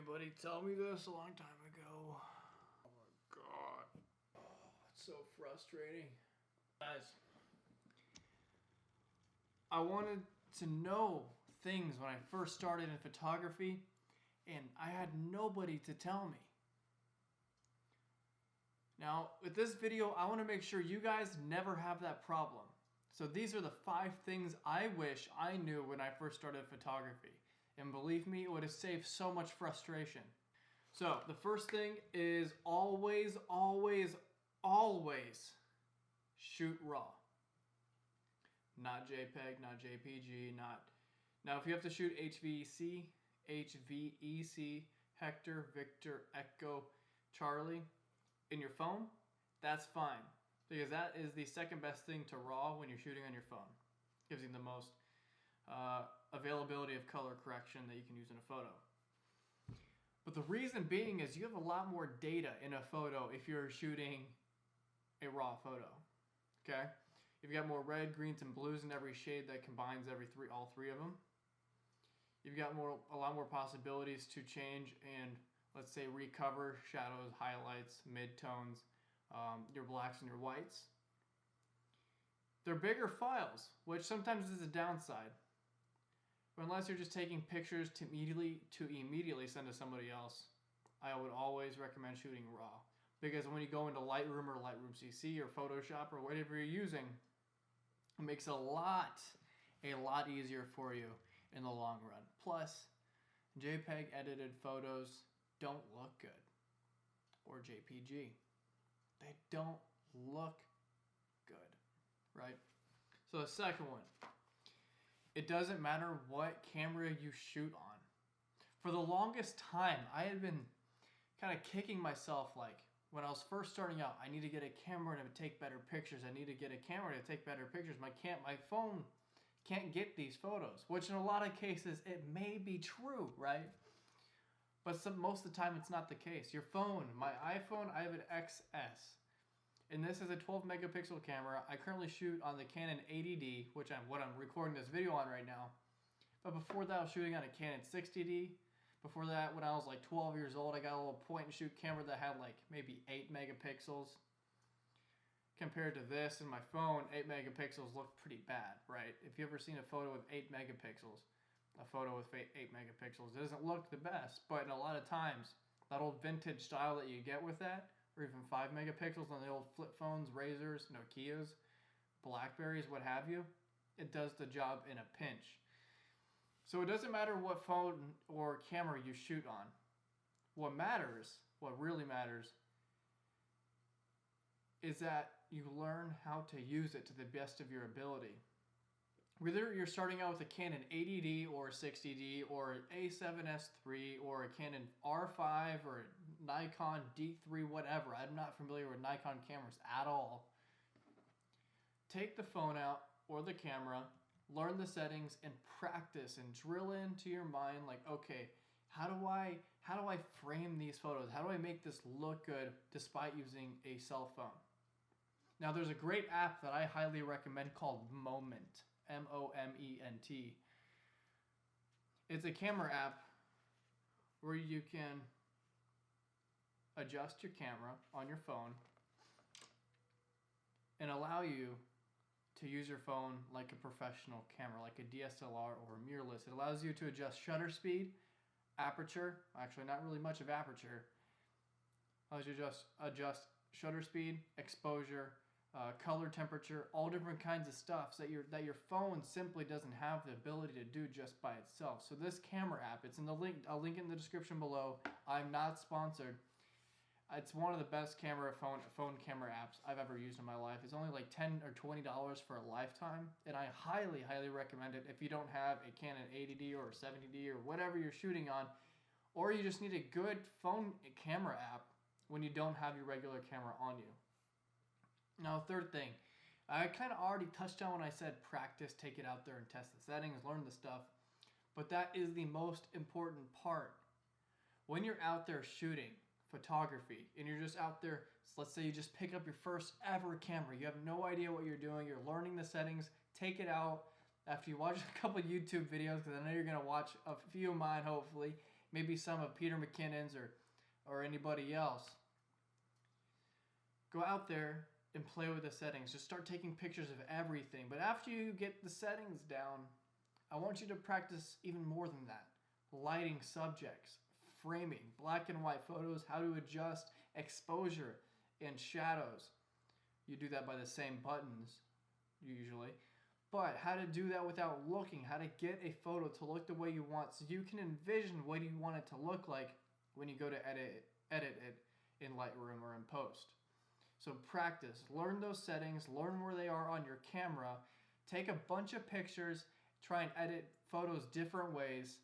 anybody tell me this a long time ago. Oh my god. Oh, it's so frustrating. Guys, I wanted to know things when I first started in photography, and I had nobody to tell me. Now, with this video, I want to make sure you guys never have that problem. So these are the 5 things I wish I knew when I first started photography. And believe me, it would have saved so much frustration. So the first thing is always shoot RAW. Not JPEG, not JPG, not... Now if you have to shoot HVEC, Hector, Victor, Echo, Charlie, in your phone, that's fine. Because that is the second best thing to RAW when you're shooting on your phone. Gives you the most availability of color correction that you can use in a photo. But the reason being is you have a lot more data in a photo if you're shooting a RAW photo. Okay? You've got more red, greens, and blues in every shade that combines all three of them. You've got a lot more possibilities to change and, let's say, recover shadows, highlights, midtones, your blacks and your whites. They're bigger files, which sometimes is a downside. But unless you're just taking pictures to immediately send to somebody else, I would always recommend shooting RAW. Because when you go into Lightroom or Lightroom CC or Photoshop or whatever you're using, it makes it a lot easier for you in the long run. Plus, JPEG edited photos don't look good. Or JPG. They don't look good, right? So the second one, it doesn't matter what camera you shoot on. For the longest time, I had been kind of kicking myself like, when I was first starting out, I need to get a camera to take better pictures. I need to get a camera to take better pictures. My phone can't get these photos, which in a lot of cases, it may be true, right? But most of the time, it's not the case. Your phone, my iPhone, I have an XS. And this is a 12 megapixel camera. I currently shoot on the Canon 80D, which what I'm recording this video on right now. But before that, I was shooting on a Canon 60D. Before that, when I was like 12 years old, I got a little point and shoot camera that had like maybe 8 megapixels. Compared to this and my phone, 8 megapixels look pretty bad, right? If you've ever seen a photo with 8 megapixels, a photo with 8 megapixels, it doesn't look the best. But in a lot of times, that old vintage style that you get with that, or even 5 megapixels on the old flip phones, Razors, Nokias, Blackberries, what have you, it does the job in a pinch. So it doesn't matter what phone or camera you shoot on. What really matters, is that you learn how to use it to the best of your ability. Whether you're starting out with a Canon 80D or a 60D or an A7S III or a Canon R5 or a Nikon D3, whatever. I'm not familiar with Nikon cameras at all. Take the phone out or the camera, learn the settings, and practice and drill into your mind like, okay, how do I frame these photos? How do I make this look good despite using a cell phone? Now, there's a great app that I highly recommend called Moment. M-O-M-E-N-T. It's a camera app where you can adjust your camera on your phone and allow you to use your phone like a professional camera, like a DSLR or a mirrorless. It allows you to adjust shutter speed, aperture, actually not really much of aperture. Allows you to adjust shutter speed, exposure, color temperature, all different kinds of stuff that your phone simply doesn't have the ability to do just by itself. So this camera app, it's in the link. I'll link it in the description below. I'm not sponsored. It's one of the best phone camera apps I've ever used in my life. It's only like $10 or $20 for a lifetime, and I highly recommend it if you don't have a Canon 80D or a 70D or whatever you're shooting on, or you just need a good phone camera app when you don't have your regular camera on you. Now, third thing, I kind of already touched on when I said practice, take it out there and test the settings, learn the stuff, but that is the most important part. When you're out there shooting photography and you're just out there, let's say you just pick up your first ever camera, you have no idea what you're doing, you're learning the settings, take it out after you watch a couple YouTube videos, because I know you're going to watch a few of mine hopefully, maybe some of Peter McKinnon's or anybody else. Go out there and play with the settings. Just start taking pictures of everything. But after you get the settings down, I want you to practice even more than that. Lighting subjects, framing, black and white photos, how to adjust exposure and shadows. You do that by the same buttons, usually. But how to do that without looking, how to get a photo to look the way you want so you can envision what you want it to look like when you go to edit it in Lightroom or in post. So practice, learn those settings, learn where they are on your camera, take a bunch of pictures, try and edit photos different ways,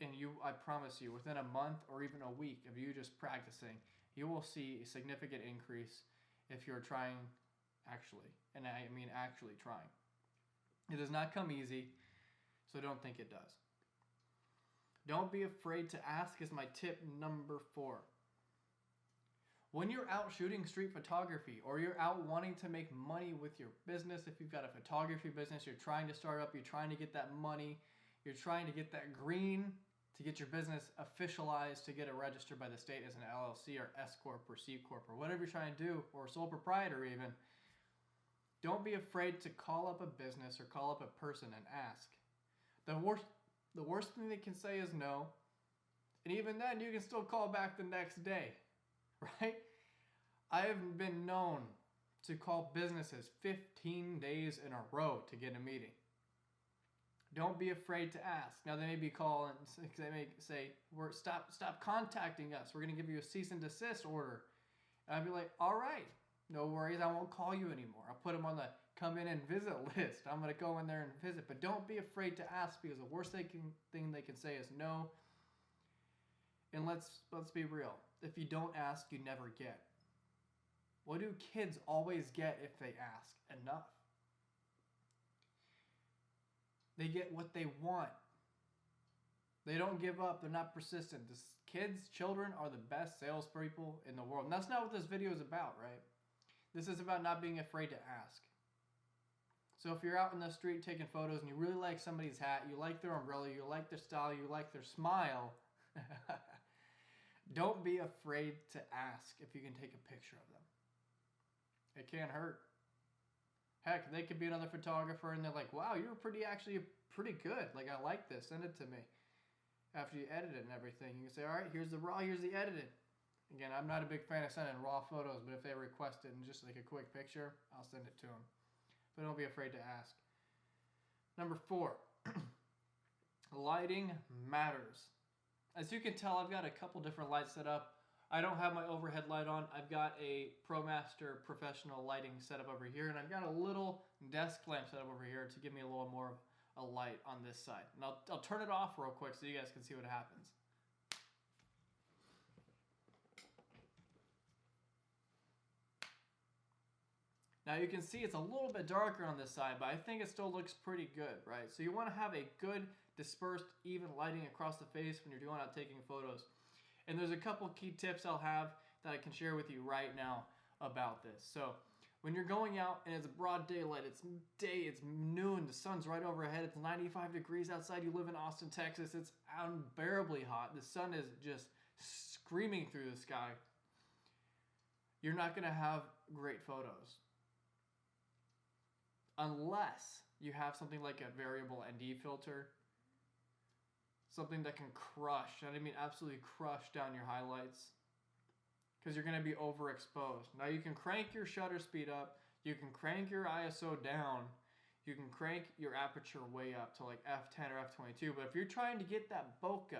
and I promise you, within a month or even a week of you just practicing, you will see a significant increase if you're trying actually, and I mean actually trying. It does not come easy, so don't think it does. Don't be afraid to ask is my tip number 4. When you're out shooting street photography or you're out wanting to make money with your business, if you've got a photography business, you're trying to start up, you're trying to get that money, you're trying to get that green to get your business officialized, to get it registered by the state as an LLC or S Corp or C Corp or whatever you're trying to do, or sole proprietor even, don't be afraid to call up a business or call up a person and ask. The worst thing they can say is no, and even then you can still call back the next day. Right? I have been known to call businesses 15 days in a row to get a meeting. Don't be afraid to ask. Now they may be calling, they may say, stop contacting us. We're going to give you a cease and desist order. And I'd be like, all right, no worries. I won't call you anymore. I'll put them on the come in and visit list. I'm going to go in there and visit. But don't be afraid to ask, because the worst thing they can say is no. And let's be real. If you don't ask, you never get. What do kids always get if they ask? Enough. They get what they want. They don't give up. They're not persistent. Children are the best salespeople in the world. And that's not what this video is about, right? This is about not being afraid to ask. So if you're out in the street taking photos and you really like somebody's hat, you like their umbrella, you like their style, you like their smile, don't be afraid to ask if you can take a picture of them. It can't hurt. Heck, they could be another photographer and they're like, wow, you're actually pretty good. Like, I like this. Send it to me. After you edit it and everything, you can say, all right, here's the raw, here's the edited. Again, I'm not a big fan of sending raw photos, but if they request it and just like a quick picture, I'll send it to them. But don't be afraid to ask. Number 4, lighting matters. As you can tell, I've got a couple different lights set up. I don't have my overhead light on. I've got a ProMaster professional lighting set up over here, and I've got a little desk lamp set up over here to give me a little more of a light on this side. And I'll turn it off real quick so you guys can see what happens. Now you can see it's a little bit darker on this side, but I think it still looks pretty good, right? So you want to have a good dispersed, even lighting across the face when you're going out taking photos. And there's a couple key tips I'll have that I can share with you right now about this. So when you're going out and it's broad daylight, it's noon, the sun's right overhead, it's 95 degrees outside, you live in Austin, Texas, it's unbearably hot, the sun is just screaming through the sky, you're not going to have great photos. Unless you have something like a variable ND filter, something that can crush, and I mean absolutely crush down your highlights, because you're going to be overexposed. Now you can crank your shutter speed up, you can crank your ISO down, you can crank your aperture way up to like f10 or f22, but if you're trying to get that bokeh,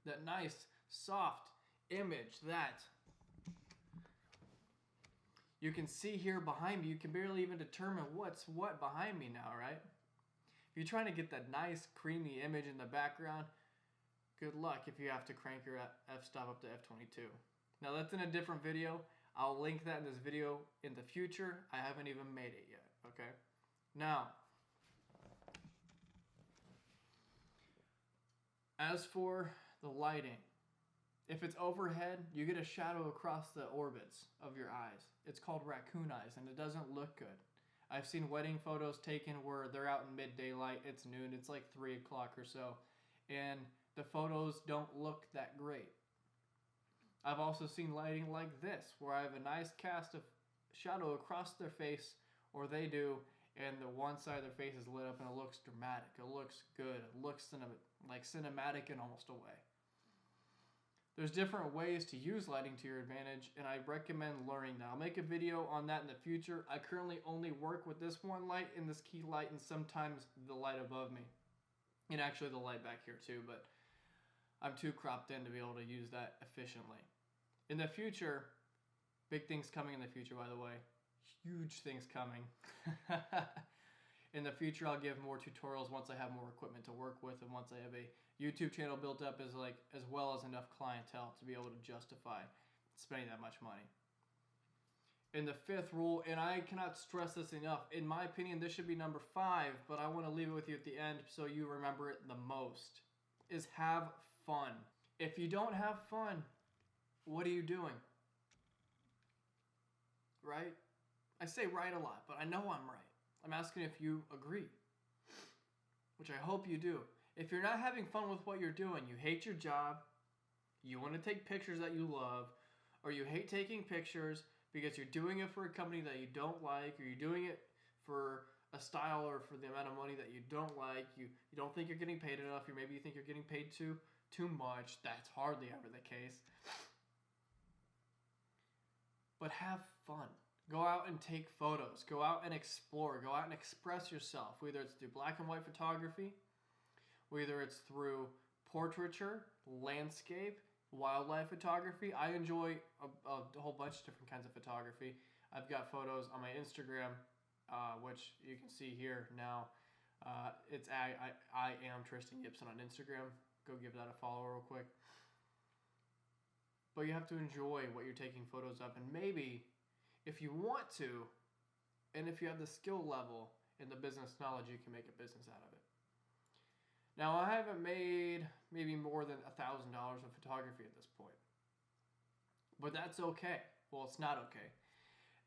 that nice soft image that you can see here behind me, you can barely even determine what's what behind me now, right? If you're trying to get that nice creamy image in the background, good luck if you have to crank your f-stop up to f22. Now that's in a different video. I'll link that in this video in the future. I haven't even made it yet, okay? Now, as for the lighting, if it's overhead, you get a shadow across the orbits of your eyes. It's called raccoon eyes, and it doesn't look good. I've seen wedding photos taken where they're out in mid-daylight, it's noon, it's like 3 o'clock or so, and the photos don't look that great. I've also seen lighting like this, where I have a nice cast of shadow across their face, or they do, and the one side of their face is lit up and it looks dramatic. It looks good. It looks cinematic in almost a way. There's different ways to use lighting to your advantage, and I recommend learning that. I'll make a video on that in the future. I currently only work with this one light and this key light, and sometimes the light above me. And actually the light back here too, but I'm too cropped in to be able to use that efficiently. In the future, big things coming in the future, by the way. Huge things coming. In the future, I'll give more tutorials once I have more equipment to work with, and once I have a YouTube channel built up as well as enough clientele to be able to justify spending that much money. And the fifth rule, and I cannot stress this enough, in my opinion, this should be number 5, but I want to leave it with you at the end so you remember it the most, is have fun. If you don't have fun, what are you doing? Right? I say right a lot, but I know I'm right. I'm asking if you agree, which I hope you do. If you're not having fun with what you're doing, you hate your job, you want to take pictures that you love, or you hate taking pictures because you're doing it for a company that you don't like, or you're doing it for a style or for the amount of money that you don't like, you don't think you're getting paid enough, or maybe you think you're getting paid too much. That's hardly ever the case. But have fun. Go out and take photos. Go out and explore. Go out and express yourself, whether it's through black and white photography, whether it's through portraiture, landscape, wildlife photography. I enjoy a whole bunch of different kinds of photography. I've got photos on my Instagram, which you can see here now. It's I am Tristan Gibson on Instagram. Go give that a follow real quick. But you have to enjoy what you're taking photos of, and maybe if you want to, and if you have the skill level and the business knowledge, you can make a business out of it. Now, I haven't made maybe more than $1,000 of photography at this point. But that's okay. Well, it's not okay.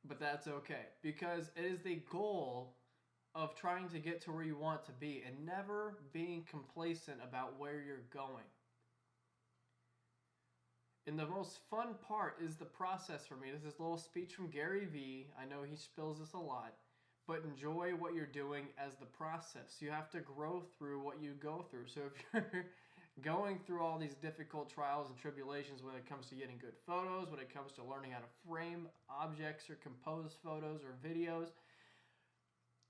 But that's okay. Because it is the goal of trying to get to where you want to be and never being complacent about where you're going. And the most fun part is the process for me. This is a little speech from Gary Vee. I know he spills this a lot. But enjoy what you're doing as the process. You have to grow through what you go through. So if you're going through all these difficult trials and tribulations when it comes to getting good photos, when it comes to learning how to frame objects or compose photos or videos,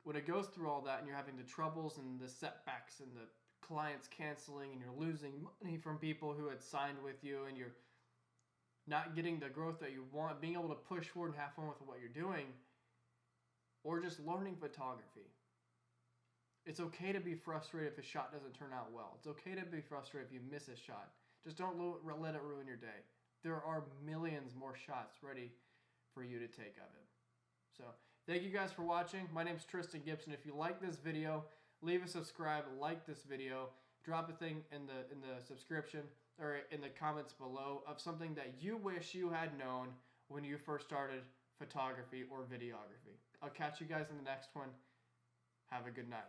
when it goes through all that and you're having the troubles and the setbacks and the clients canceling and you're losing money from people who had signed with you and you're not getting the growth that you want, being able to push forward and have fun with what you're doing, or just learning photography. It's okay to be frustrated if a shot doesn't turn out well. It's okay to be frustrated if you miss a shot. Just don't let it ruin your day. There are millions more shots ready for you to take of it. So, thank you guys for watching. My name is Tristan Gibson. If you like this video, leave a subscribe, like this video, drop a thing in the subscription or in the comments below of something that you wish you had known when you first started photography or videography. I'll catch you guys in the next one. Have a good night.